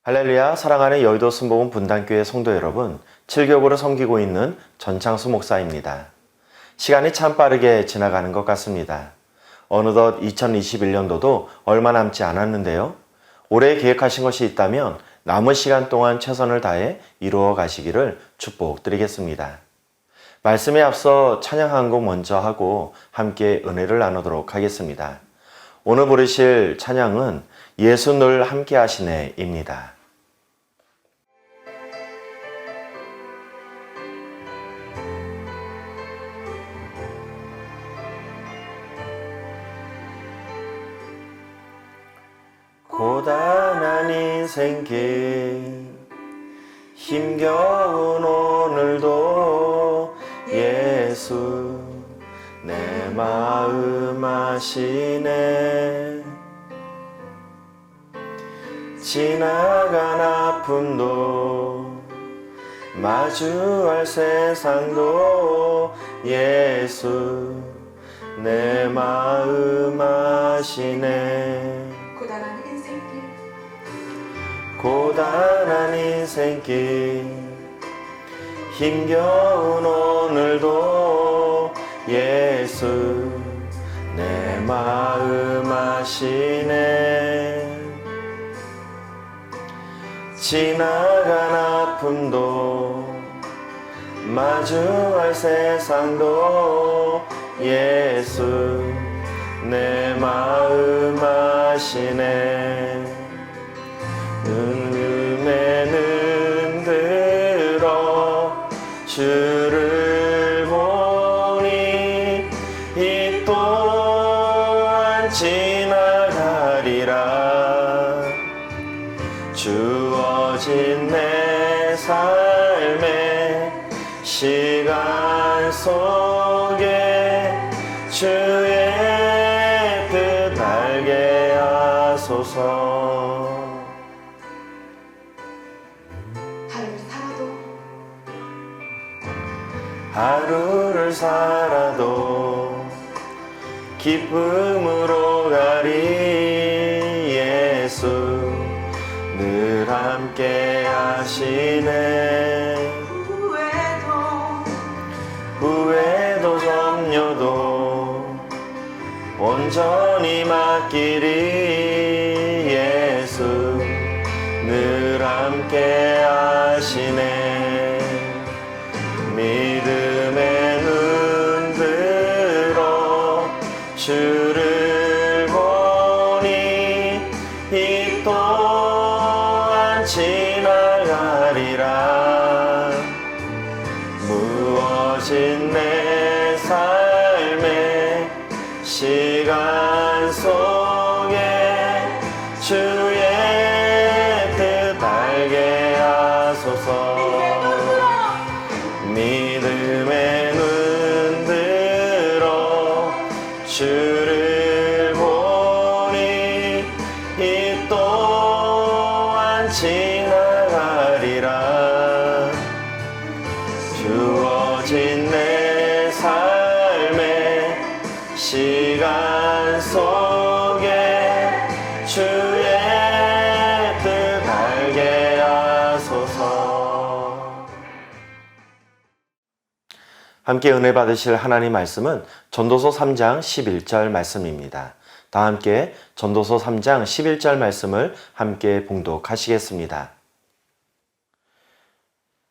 할렐루야, 사랑하는 여의도 순복음 분당교회 성도 여러분, 7교구를 섬기고 있는 전창수 목사입니다. 시간이 참 빠르게 지나가는 것 같습니다. 어느덧 2021년도도 얼마 남지 않았는데요. 올해 계획하신 것이 있다면 남은 시간 동안 최선을 다해 이루어 가시기를 축복드리겠습니다. 말씀에 앞서 찬양 한 곡 먼저 하고 함께 은혜를 나누도록 하겠습니다. 오늘 부르실 찬양은 예수 늘 함께 하시네입니다. 고단한 인생길 힘겨운 오늘도 예수 내 마음 아시네. 지나간 아픔도 마주할 세상도 예수 내 마음 아시네. 고단한 인생길 힘겨운 오늘도 예수 내 마음 아시네. 지나간 아픔도 마주할 세상도 예수 내 마음 아시네. 눈에는 들어 주를 보니 이 또한 지나가리라. 주어진 내 삶의 시간 속에 주의 뜻 알게 하소서. 하루를 살아도 기쁨으로 가리. 예수 늘 함께 하시네. 후회도 염려도 온전히 맡기리. 예수 늘 함께 하시네. 믿음의 눈 들어 주를 보니 이 또한 지나가리라. 무엇인 내 삶의 시간 속에 주의 뜻 알게 하소서. 믿음의 눈 들어 주를 보니 이 또한 지나가리라. 주어진 내 삶의 시간 속에 주의 뜻 알게 하소서. 함께 은혜 받으실 하나님 말씀은 전도서 3장 11절 말씀입니다. 다 함께 전도서 3장 11절 말씀을 함께 봉독하시겠습니다.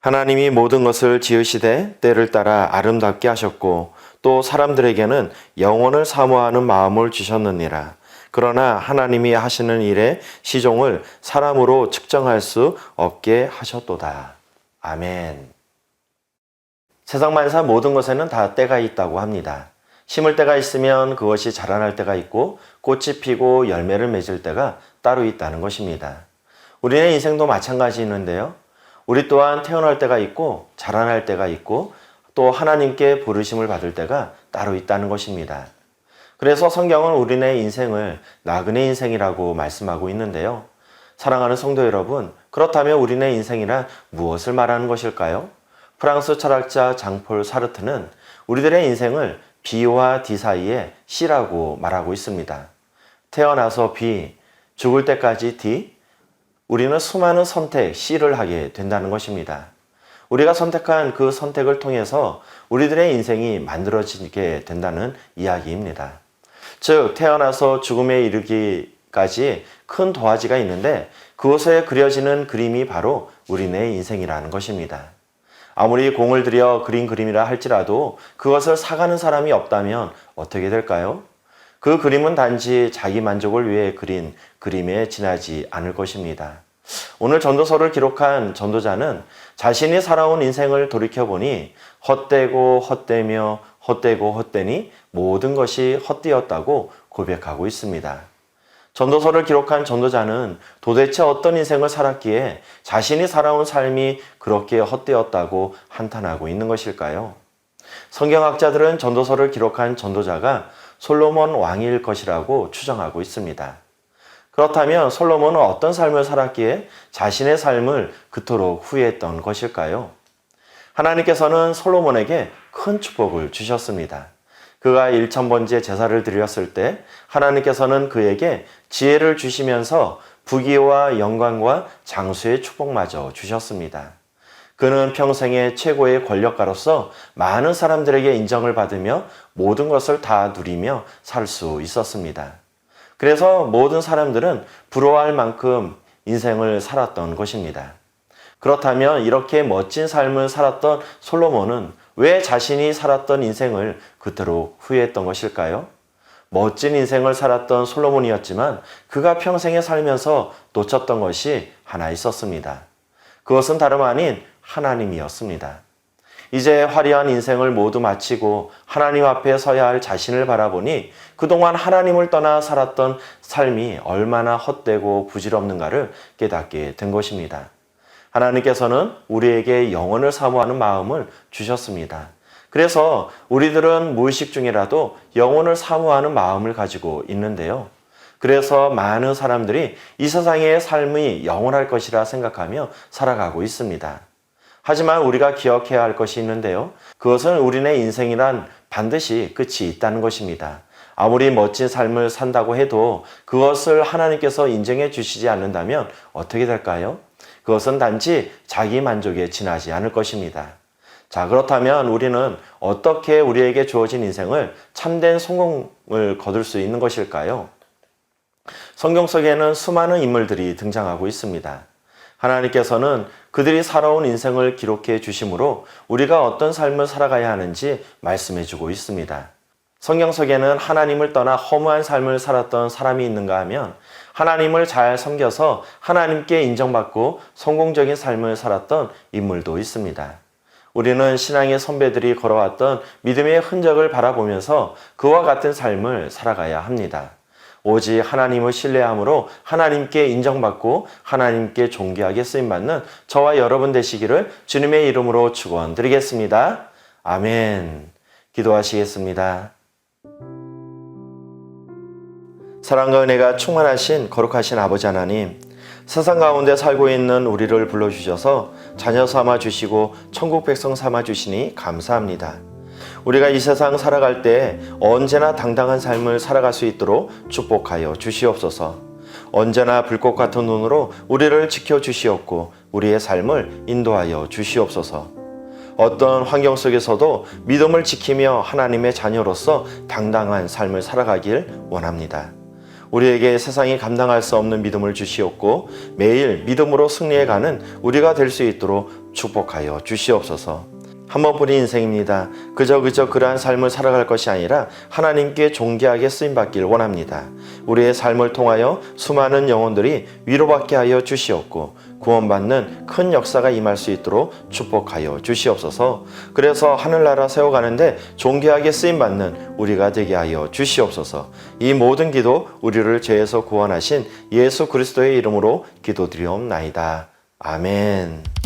하나님이 모든 것을 지으시되 때를 따라 아름답게 하셨고 또 사람들에게는 영원을 사모하는 마음을 주셨느니라. 그러나 하나님이 하시는 일의 시종을 사람으로 측정할 수 없게 하셨도다. 아멘. 세상 만사 모든 것에는 다 때가 있다고 합니다. 심을 때가 있으면 그것이 자라날 때가 있고 꽃이 피고 열매를 맺을 때가 따로 있다는 것입니다. 우리의 인생도 마찬가지인데요. 우리 또한 태어날 때가 있고 자라날 때가 있고 또 하나님께 부르심을 받을 때가 따로 있다는 것입니다. 그래서 성경은 우리네 인생을 나그네 인생이라고 말씀하고 있는데요. 사랑하는 성도 여러분, 그렇다면 우리네 인생이란 무엇을 말하는 것일까요? 프랑스 철학자 장폴 사르트는 우리들의 인생을 B와 D 사이에 C라고 말하고 있습니다. 태어나서 B, 죽을 때까지 D, 우리는 수많은 선택 C를 하게 된다는 것입니다. 우리가 선택한 그 선택을 통해서 우리들의 인생이 만들어지게 된다는 이야기입니다. 즉, 태어나서 죽음에 이르기까지 큰 도화지가 있는데 그곳에 그려지는 그림이 바로 우리네 인생이라는 것입니다. 아무리 공을 들여 그린 그림이라 할지라도 그것을 사가는 사람이 없다면 어떻게 될까요? 그 그림은 단지 자기 만족을 위해 그린 그림에 지나지 않을 것입니다. 오늘 전도서를 기록한 전도자는 자신이 살아온 인생을 돌이켜보니 헛되고 헛되며 헛되고 헛되니 모든 것이 헛되었다고 고백하고 있습니다. 전도서를 기록한 전도자는 도대체 어떤 인생을 살았기에 자신이 살아온 삶이 그렇게 헛되었다고 한탄하고 있는 것일까요? 성경학자들은 전도서를 기록한 전도자가 솔로몬 왕일 것이라고 추정하고 있습니다. 그렇다면 솔로몬은 어떤 삶을 살았기에 자신의 삶을 그토록 후회했던 것일까요? 하나님께서는 솔로몬에게 큰 축복을 주셨습니다. 그가 1000번째 제사를 드렸을 때 하나님께서는 그에게 지혜를 주시면서 부귀와 영광과 장수의 축복마저 주셨습니다. 그는 평생의 최고의 권력가로서 많은 사람들에게 인정을 받으며 모든 것을 다 누리며 살 수 있었습니다. 그래서 모든 사람들은 부러워할 만큼 인생을 살았던 것입니다. 그렇다면 이렇게 멋진 삶을 살았던 솔로몬은 왜 자신이 살았던 인생을 그토록 후회했던 것일까요? 멋진 인생을 살았던 솔로몬이었지만 그가 평생에 살면서 놓쳤던 것이 하나 있었습니다. 그것은 다름 아닌 하나님이었습니다. 이제 화려한 인생을 모두 마치고 하나님 앞에 서야 할 자신을 바라보니 그동안 하나님을 떠나 살았던 삶이 얼마나 헛되고 부질없는가를 깨닫게 된 것입니다. 하나님께서는 우리에게 영혼을 사모하는 마음을 주셨습니다. 그래서 우리들은 무의식 중이라도 영혼을 사모하는 마음을 가지고 있는데요. 그래서 많은 사람들이 이 세상의 삶이 영원할 것이라 생각하며 살아가고 있습니다. 하지만 우리가 기억해야 할 것이 있는데요. 그것은 우리네 인생이란 반드시 끝이 있다는 것입니다. 아무리 멋진 삶을 산다고 해도 그것을 하나님께서 인정해 주시지 않는다면 어떻게 될까요? 그것은 단지 자기 만족에 지나지 않을 것입니다. 자, 그렇다면 우리는 어떻게 우리에게 주어진 인생을 참된 성공을 거둘 수 있는 것일까요? 성경 속에는 수많은 인물들이 등장하고 있습니다. 하나님께서는 그들이 살아온 인생을 기록해 주심으로 우리가 어떤 삶을 살아가야 하는지 말씀해 주고 있습니다. 성경 속에는 하나님을 떠나 허무한 삶을 살았던 사람이 있는가 하면 하나님을 잘 섬겨서 하나님께 인정받고 성공적인 삶을 살았던 인물도 있습니다. 우리는 신앙의 선배들이 걸어왔던 믿음의 흔적을 바라보면서 그와 같은 삶을 살아가야 합니다. 오직 하나님을 신뢰함으로 하나님께 인정받고 하나님께 존귀하게 쓰임받는 저와 여러분 되시기를 주님의 이름으로 축원드리겠습니다. 아멘. 기도하시겠습니다. 사랑과 은혜가 충만하신 거룩하신 아버지 하나님, 세상 가운데 살고 있는 우리를 불러주셔서 자녀 삼아 주시고 천국 백성 삼아 주시니 감사합니다. 우리가 이 세상 살아갈 때 언제나 당당한 삶을 살아갈 수 있도록 축복하여 주시옵소서. 언제나 불꽃 같은 눈으로 우리를 지켜주시옵고 우리의 삶을 인도하여 주시옵소서. 어떤 환경 속에서도 믿음을 지키며 하나님의 자녀로서 당당한 삶을 살아가길 원합니다. 우리에게 세상이 감당할 수 없는 믿음을 주시옵고 매일 믿음으로 승리해가는 우리가 될 수 있도록 축복하여 주시옵소서. 한 번뿐인 인생입니다. 그저 그러한 삶을 살아갈 것이 아니라 하나님께 존귀하게 쓰임받길 원합니다. 우리의 삶을 통하여 수많은 영혼들이 위로받게 하여 주시옵고 구원받는 큰 역사가 임할 수 있도록 축복하여 주시옵소서. 그래서 하늘나라 세워가는데 존귀하게 쓰임받는 우리가 되게 하여 주시옵소서. 이 모든 기도 우리를 죄에서 구원하신 예수 그리스도의 이름으로 기도드리옵나이다. 아멘.